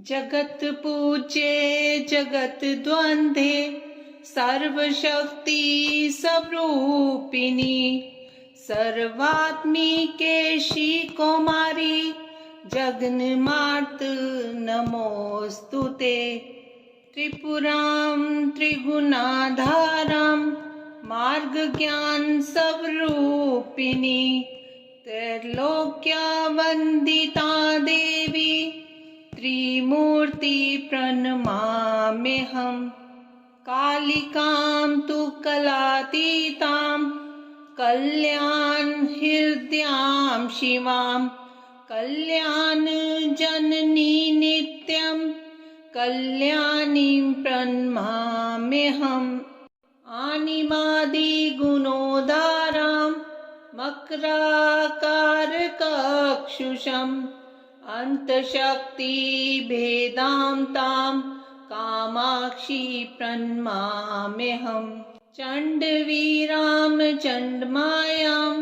जगत पूज्ये जगत द्वंद्वे सर्वशक्ति स्वरूपिणी सर्वात्मिके श्री कौमारी जगन्मात नमोस्तुते। त्रिपुरां त्रिगुणाधारां मार्ग ज्ञान स्वरूपिणी त्रैलोक्या वंदिता देवी त्रिमूर्ति प्रणमाम्यहम्। कालिकां तु कलातीतां कल्याण हृदयां शिवां कल्याण जननी नित्यं कल्याणीं प्रणमाम्यहम्। आनिमादि गुणोदारां मकराकारकक्षुषम् अंतशक्ति भेदां तां कामाक्षी प्रणमाम्यहम्। चंडवीरां चंडमायां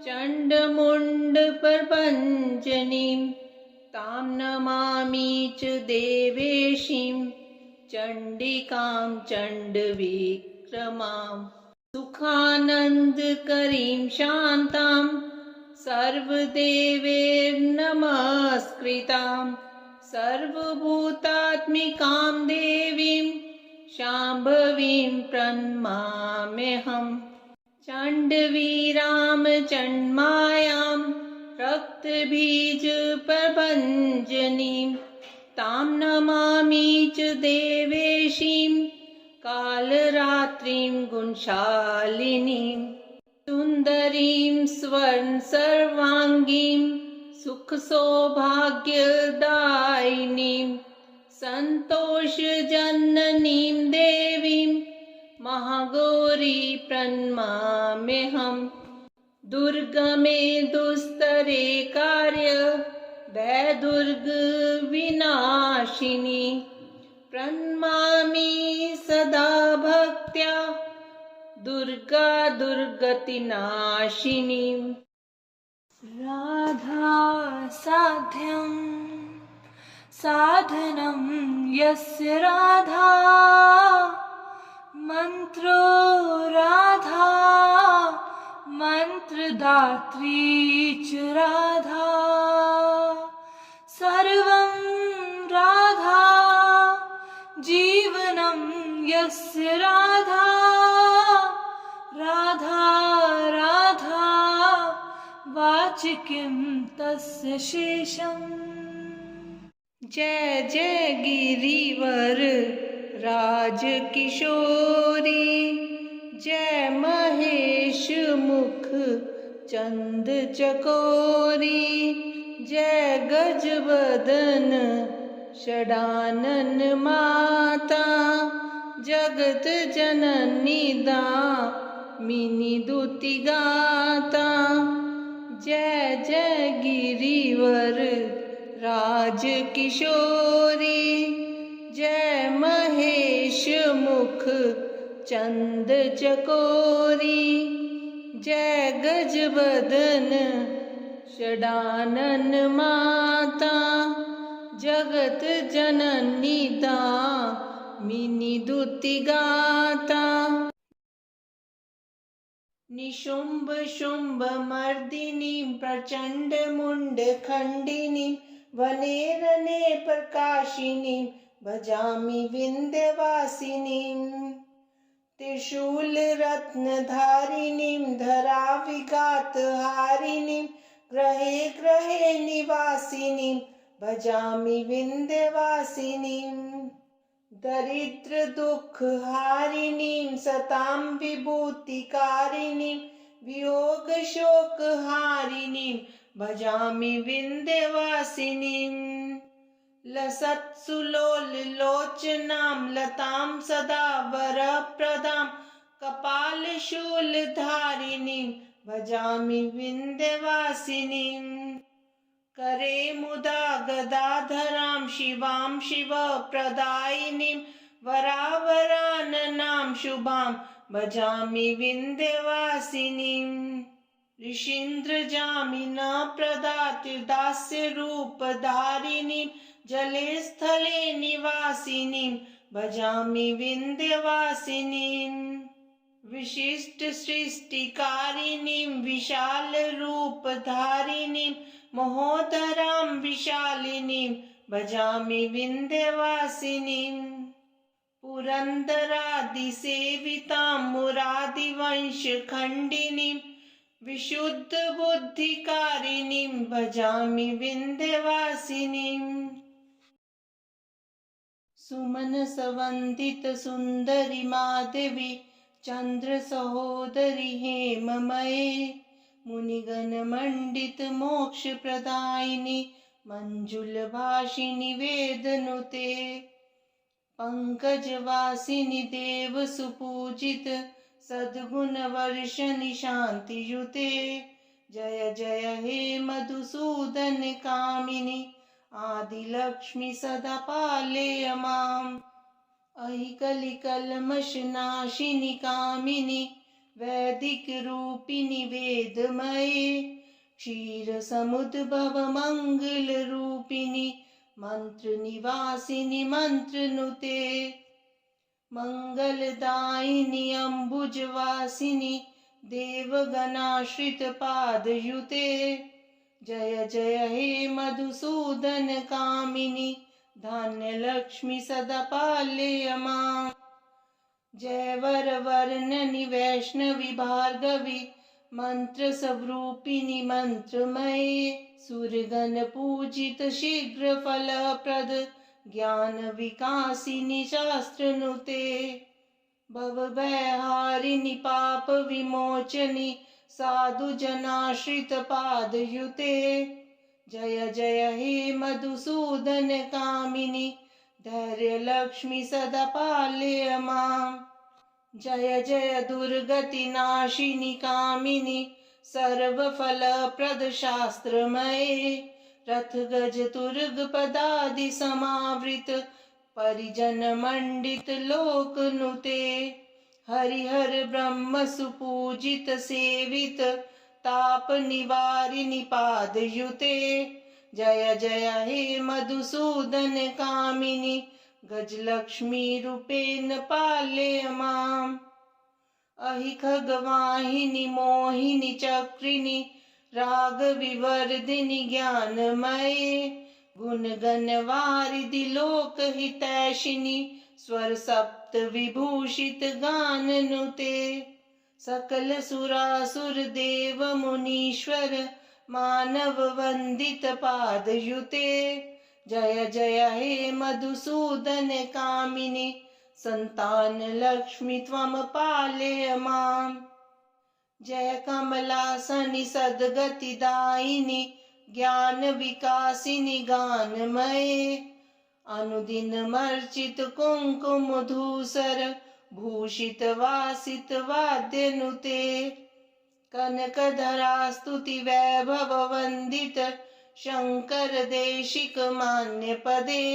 चंडमुंडप्रपञ्चनीं तां नमामि च देवेशीं चंडिकां चंडविक्रमां। सुखानन्दकरीं शान्तां सर्वदेवैर्नमस्कृतां सर्वभूतात्मिकां देवीं शाम्भवीं प्रणमाम्यहम्। चण्डवीरां चण्डमायां रक्तबीजप्रभञ्जनीं तां नमामि च देवेशीं कालरात्रिं गुणशालिनीं। सुन्दरीं स्वर्ण सर्वांगीं सुख सौभाग्यदायिनीं संतोषजननीं देवीं महागौरी प्रणमाम्यहम्। दुर्गमे दुस्तरे कार्य भयदुर्ग विनाशिनी प्रणमामि सदा भक्त्या दुर्गा दुर्गतिनाशिनी। राधा साध्यं साधनं यस्य राधा मंत्रो राधा मंत्रदात्री च राधा सर्वं राधा जीवनं यस्य राधा राधा राधा वाचिकिं तस्य शेषम्। जय जय गिरिवर राजकिशोरी जय महेश मुख चंद चकोरी जय गजवदन षडानन माता जगत जननी दामिनी दुति गाता। जय जय गिरिवर राजकिशोरी जय महेश मुख चंद चकोरी जय गजवदन षडानन माता जगत जननी दामिनी दुति गाता। निशुंभ शुंभ मर्दिनीं प्रचंड मुंड खंडिनीं वने रणे प्रकाशिनीं भजामि विंध्यवासिनीं। त्रिशूल रत्नधारिणीं धरा विघात हारिणीं ग्रहे ग्रहे निवासिनीं भजामि विंध्यवासिनीं। दरिद्र दुख हारिणीं सतां विभूतिकारिणीं वियोग शोक हारिणीं भजामि विंध्यवासिनीं। लसत्सुलोल लोचनां लतां सदा वरप्रदां कपालशूलधारिणीं भजामि विंध्यवासिनीं। करे मुदा गदाधरां शिवां शिवप्रदायिनीं वरावराननां शुभां भजामि विंध्यवासिनीं। ऋषीन्द्रजामिना प्रदाति दास्य रूपधारिणीं जले स्थले निवासिनीं भजामि विन्ध्यवासिनीं विशिष्ट सृष्टिकारिणीं विशाल रूपधारिणीं महोदरां विशालिनीं भजामि विन्ध्यवासिनीं पुरन्दरादिसेवितां मुरादिवंशखण्डिनीं विशुद्धबुद्धिकारिणीं भजामि विन्ध्यवासिनीं सुमनसवन्दितसुन्दरि माधवी चन्द्रसहोदरि हेममये मुनिगणमण्डितमोक्षप्रदायिनि मञ्जुलभाषिणि वेदनुते पङ्कजवासिनि देवसुपूजित सद्गुणवर्षणि शान्तियुते जय जय हे मधुसूदन कामिनि आदिलक्ष्मी सदा पालय माम् अहिकलिकल्मषनाशिनि कामिनि वैदिकरूपिणि वेदमये क्षीरसमुद्भव मङ्गलरूपिणि मन्त्रनिवासिनि मन्त्रनुते मङ्गलदायिनि अम्बुजवासिनि देवगणाश्रितपादयुते जय जय हे मधुसूदन कामिनि धान्यलक्ष्मी सदा पालय माम् जय वरवर्णनि वैष्णवि भार्गवि मन्त्रस्वरूपिणि मन्त्रमये सुरगणपूजित शीघ्रफलप्रद ज्ञानविकासिनि शास्त्रनुते भवभयहारिणि पापविमोचनि साधुजनाश्रितपादयुते जय जय हे मधुसूदन कामिनि धैर्यलक्ष्मी सदा पालय माम् जय जय दुर्गतिनाशिनि कामिनि सर्वफलप्रद शास्त्रमये रथगज तुर्ग पदादि समावृत परिजनमण्डित लोकनुते हरिहर ब्रह्म सुपूजित सेवित ताप निवारिणि पादयुते जय जय हे मधुसूदन कामिनि गजलक्ष्मी रूपेण पालय माम् अहि खगवाहिनि मोहिनि चक्रिणि रागविवर्धिनि ज्ञानमये गुणगणवारिधि लोकहितैषिणि स्वर सप्त विभूषित गाननुते सकल सुरासुर देव मुनीश्वर मानव वंदित पादयुते जय जय हे मधुसूदन कामिनि संतान लक्ष्मी त्वं पालय माम् जय कमलासनि सद्गतिदायिनि ज्ञान विकासिनि गानमये अनुदिनमर्चित कुंकुम धूसर भूषित वासित वाद्यनुते कनकधरा स्तुति वैभव वंदित शंकर देशिक मान्य पदे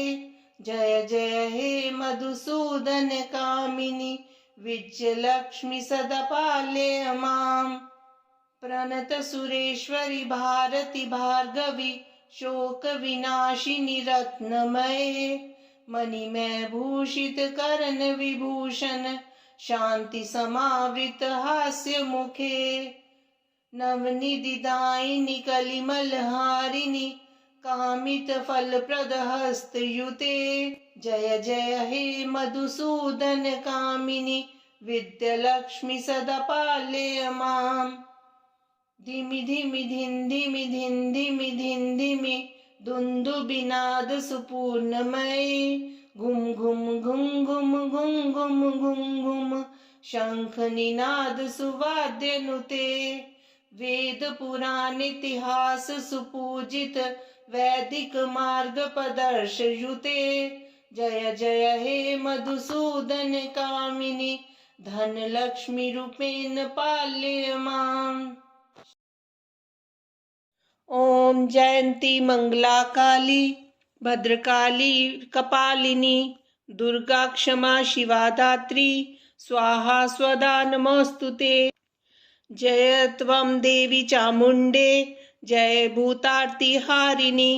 जय जय हे मधुसूदन कामिनि विजयलक्ष्मी सदा पालय माम् प्रणत सुरेश्वरि भारती भार्गवी शोक विनाशिनी रत्नमये मणिमय भूषित कर्ण विभूषण शांति समावृत हास्य मुखे नवनिधिदायिनि कलिमलहारिणि कामित फलप्रद हस्तयुते जय जय हे मधुसूदन कामिनि विद्यालक्ष्मी सदा पालय माम् धिमि धिमि धिन्धिमि धिन्धिमि धिन्धिमि दुन्दुभिनाद सुपूर्णमये घुम घुम घुम घुम घुम घुम घुम घुम शंख निनाद सुवाद्यनुते वेद पुराण इतिहास सुपूजित वैदिक मार्ग प्रदर्शयुते जय जय हे मधुसूदन कामिनि धनलक्ष्मी रूपेण पालय माम् ओम जयंती मंगला काली भद्रकाली कपालिनी दुर्गा क्षमा शिवा धात्री स्वाहा स्वधा नमोस्तुते जय त्वं देवी चामुण्डे जय भूतार्तिहारिणी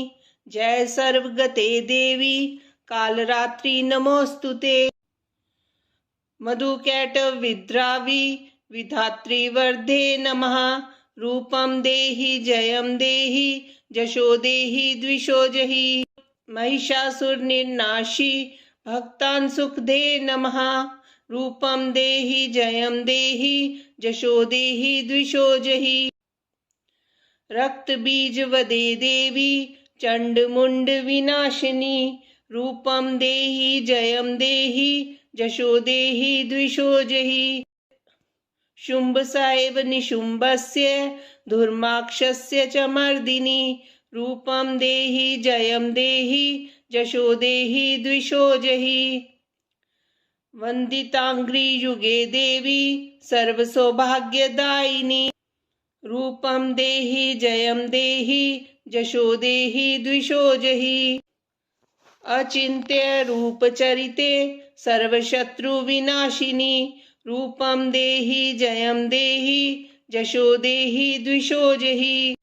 जय सर्वगते देवी कालरात्रि नमोस्तुते। मधुकैटविद्रावी विधात्री वर्धे नमः। रूपं देहि जयं देहि जशो देहि द्विषो जहि। महिषासुरनिर्नाशी भक्तान् सुखदे नमः। रूपं देहि जयं देहि जशो देहि द्विषो जहि। रक्तबीजवदे देवी चण्डमुण्ड विनाशिनी। रूपं देहि जयं देहि जशो देहि द्विषो जहि। शुम्भसाहेब निशुम्भस्य धूर्माक्षस्य च मर्दिनी। रूपं देहि जयं देहि जशो देहि द्विषो जहि। वन्दिताङ्घ्रियुगे देवी सर्वसौभाग्यदायिनी। रूपं देहि जयं देहि जशो देहि द्विषो जहि। अचिन्त्य रूपचरिते सर्वशत्रुविनाशिनी। रूपं देहि जयं देहि जशो देहि द्विषो जहि।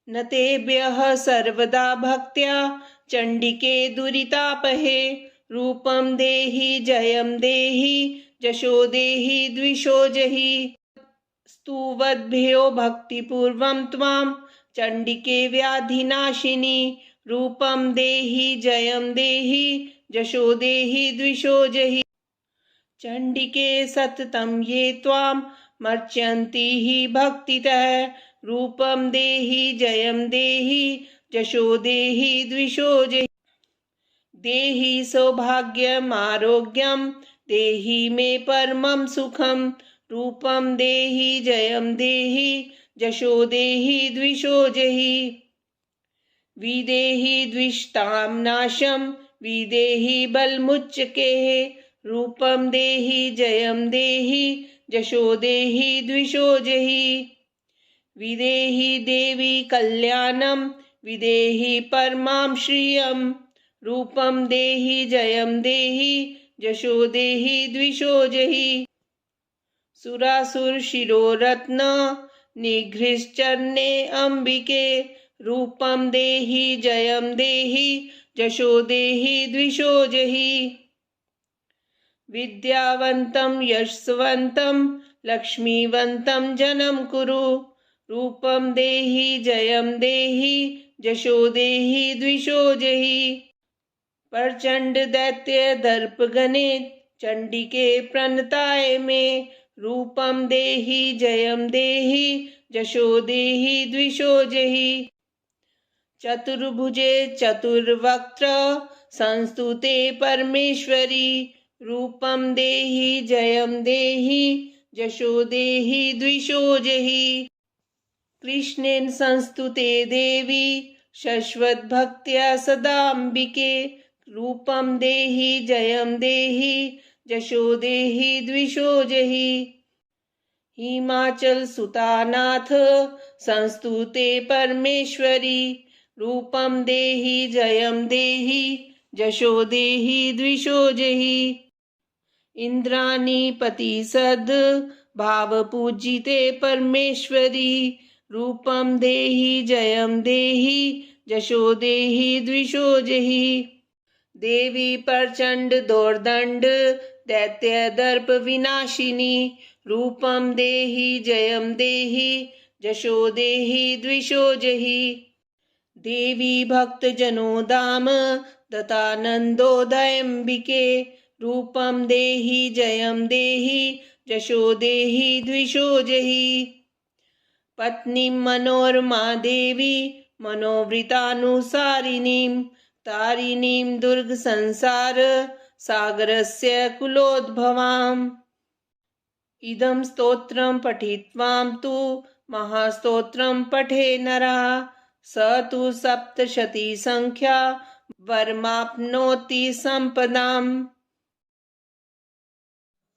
न तेभ्यः सर्वदा भक्त्या चण्डिके दुरितापहे। रूपं देहि जयं देहि जशो देहि द्विषो जहि। स्तुवद्भ्यो भक्तिपूर्वं त्वां चण्डिके व्याधिनाशिनी। रूपं देहि जयं देहि जशो देहि द्विषो जहि। चण्डिके सततं ये त्वां मर्चन्ति हि भक्तितः। रूपं देहि जयं देहि जशो देहि द्विषो जहि। देहि सौभाग्यमारोग्यं देहि मे परमं सुखं। रूपं देहि जयं देहि जशो देहि द्विषो जहि। विदेहि द्विषतां नाशं विदेहि बलमुच्चकेः। रूपं देहि जयं देहि जशो देहि द्विषो जहि। विदेहि देवी कल्याणं विदेहि परमां श्रियं। रूपं देहि जयं देहि जशो देहि द्विषो जहि। सुरासुरशिरोरत्न निगृह्यश्चरणे अम्बिके। रूपं देहि जयं देहि जशो देहि द्विषो जहि। विद्यावन्तं यशस्वन्तं लक्ष्मीवन्तं जनं कुरु। रूपं देहि जयं देहि जशो देहि द्विषो जहि। प्रचण्ड दैत्य दर्पगणे चण्डिके प्रणताय मे। रूपं देहि जयं देहि जशो देहि द्विषो जहि। चतुर्भुजे चतुर्वक्त्र संस्तुते परमेश्वरी। रूपं देहि जयं देहि जशो देहि द्विषो जहि। कृष्णेन संस्तुते देवी शश्वतभक्त्या सदाम्बिके। रूपं देहि जयं देहि जशो देहि द्विषो जहि। हिमाचल सुतानाथ संस्तुते परमेश्वरी। रूपं देहि जयं देहि जशो देहि द्विषो जहि। इंद्राणीपति सद भावपूजिते परमेश्वरी। रूपं देहि जयं देहि जशो देहि द्विषो जहि। देवी प्रचंड दोर्दंड दैत्य दर्प विनाशिनी। रूपं देहि जयं देहि जशो देहि द्विषो जहि। देवी भक्तजनों दाम दत्तानन्दोदयम्बिके। रूपं देहि जयं देहि जशो देहि द्विषो जहि। पत्नीं मनोरमा देवी मनोवृतानुसारिणीं तारिणीं दुर्ग संसार सागरस्य कुलोद्भवाम्। इदं स्तोत्रं पठित्वां तु महास्तोत्रं पठे नरः स तु सप्तशतीसङ्ख्या वरमाप्नोति सम्पदाम्।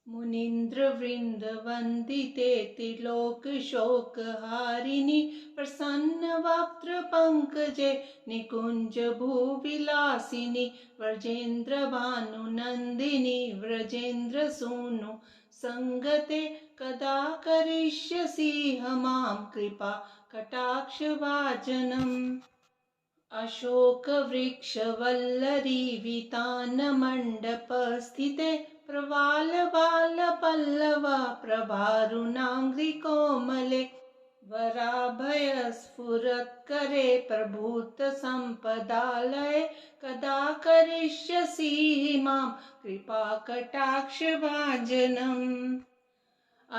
मुनीन्द्रवृन्दवन्दिते त्रिलोकशोकहारिणि प्रसन्नवक्त्रपङ्कजे निकुञ्जभूविलासिनि। व्रजेन्द्रभानुनन्दिनि व्रजेन्द्रसूनु सङ्गते कदा करिष्यसि मां कृपा कटाक्षभाजनम्। अशोकवृक्षवल्लरीवितानमण्डपस्थिते प्रवालबालपल्लवा प्रभारुणाङ्घ्रिकोमले वराभयस्फुरत्करे प्रभूतसम्पदालये कदा करिष्यसि मां कृपाकटाक्षभाजनम्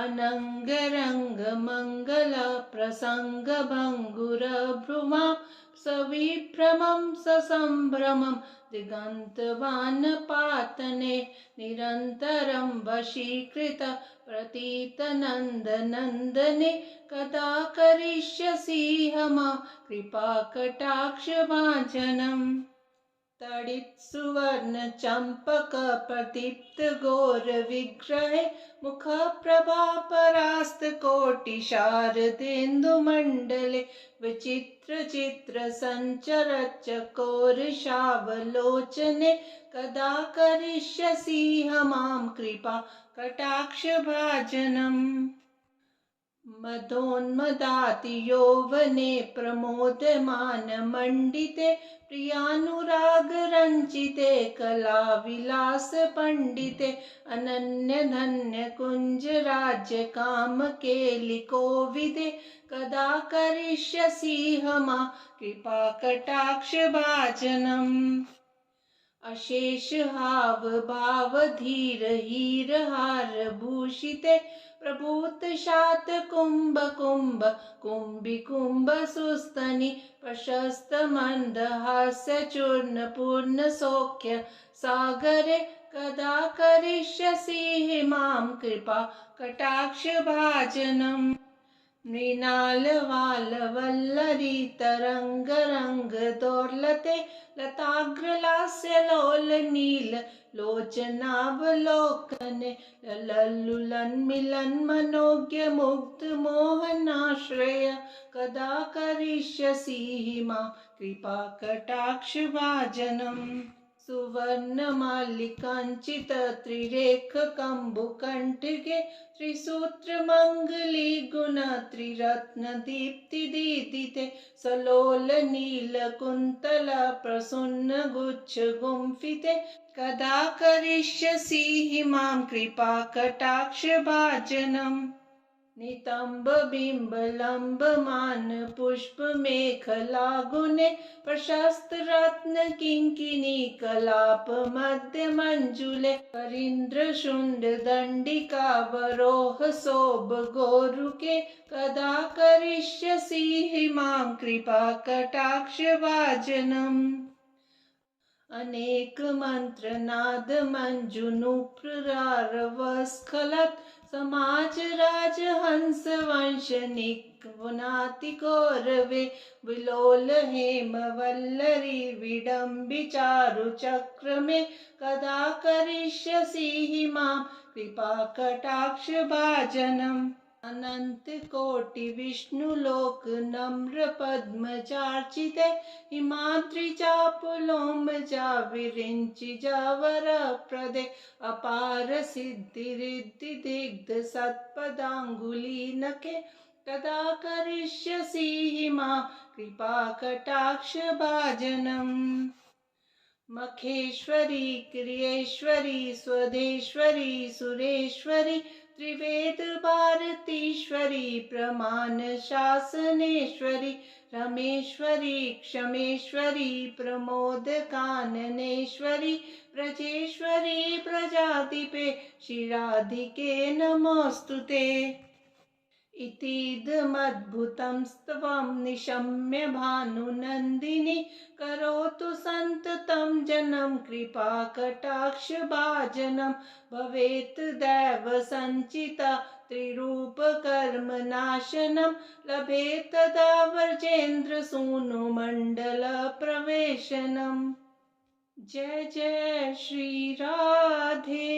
अनङ्गरङ्गमङ्गलप्रसङ्गभङ्गुरभ्रुमां सविभ्रमं ससम्भ्रमं दिगन्तवानपातने निरन्तरं वशीकृत प्रतीतनन्दनन्दने कदा करिष्यसि मां कृपाकटाक्षभाजनम् तडित्सुवर्णचम्पकप्रदीप्तघोरविग्रहे मुखप्रभापरास्तकोटिशारदेन्दुमण्डले विचित्रचित्रसञ्चरच्चकोरशावलोचने कदा करिष्यसि मां कृपा कटाक्षभाजनम् मदोन्मदातियौवने प्रमोदमानमण्डिते प्रियानुरागरञ्जिते कलाविलासपण्डिते अनन्यधन्यकुञ्जराज्यकामकेलिकोविदे कदा करिष्यसि मां कृपाकटाक्षभाजनम् अशेषहावभावधीरहीरहारभूषिते प्रभूतशातकुम्भकुम्भकुम्भिकुम्भसुस्तनि प्रशस्तमन्दहास्यचूर्णपूर्णसौख्य सागरे कदा करिष्यसि मां कृपा कटाक्षभाजनम् मृणालवालवल्लरीतरङ्गरङ्गदोर्लते लताग्रलास्यलोलनीललोचनावलोकने लल्लुलन्मिलन्मनोज्ञमुग्धमोहनाश्रय कदा करिष्यसि मां कृपाकटाक्षभाजनम् सुवर्णमालिकाञ्चितत्रिरेखकम्बुकण्ठिके त्रिसूत्रमङ्गलीगुणत्रिरत्नदीप्तिदीदिते सलोलनीलकुन्तलप्रसन्नगुच्छगुम्फिते कदा करिष्यसि मां कृपाकटाक्षभाजनम् नितम्बबिम्बलम्बमानपुष्पमेखलागुणे प्रशस्तरत्नकिङ्किणीकलापमध्यमञ्जुले करीन्द्रशुण्डदण्डिकावरोहशोभगोरुके कदा करिष्यसि मां कृपाकटाक्षभाजनम् अनेकमन्त्रनादमञ्जुनुप्रारवस्खलत् समाजराजहंसवंशनिक्वनातिकौरवे विलोलहेमवल्लरी विडम्बिचारुचक्रमे कदा करिष्यसि मां कृपाकटाक्षभाजनम् अनन्तकोटिविष्णुलोकनम्रपद्मचार्चिते हिमाद्रिचापुलोमजाविरिञ्चिजावरप्रदे अपारसिद्धिरिद्धिदिग्धसत्पदाङ्गुलीनखे कदा करिष्यसि मां कृपाकटाक्षभाजनम् मखेश्वरी क्रियेश्वरी स्वदेश्वरी सुरेश्वरी त्रिवेदभारतीश्वरी प्रमाणशासनेश्वरी रमेश्वरी क्षमेश्वरी प्रमोदकाननेश्वरी व्रजेश्वरी प्रजाधिपे शिराधिके नमोऽस्तुते इतीदमद्भुतं स्तवं निशम्य भानुनन्दिनी करोतु सन्ततं जनं कृपाकटाक्षभाजनं भवेत् दैवसञ्चिता त्रिरूपकर्मनाशनं लभेत् तदा व्रजेन्द्रसूनुमण्डलप्रवेशनम् जय जय श्री राधे।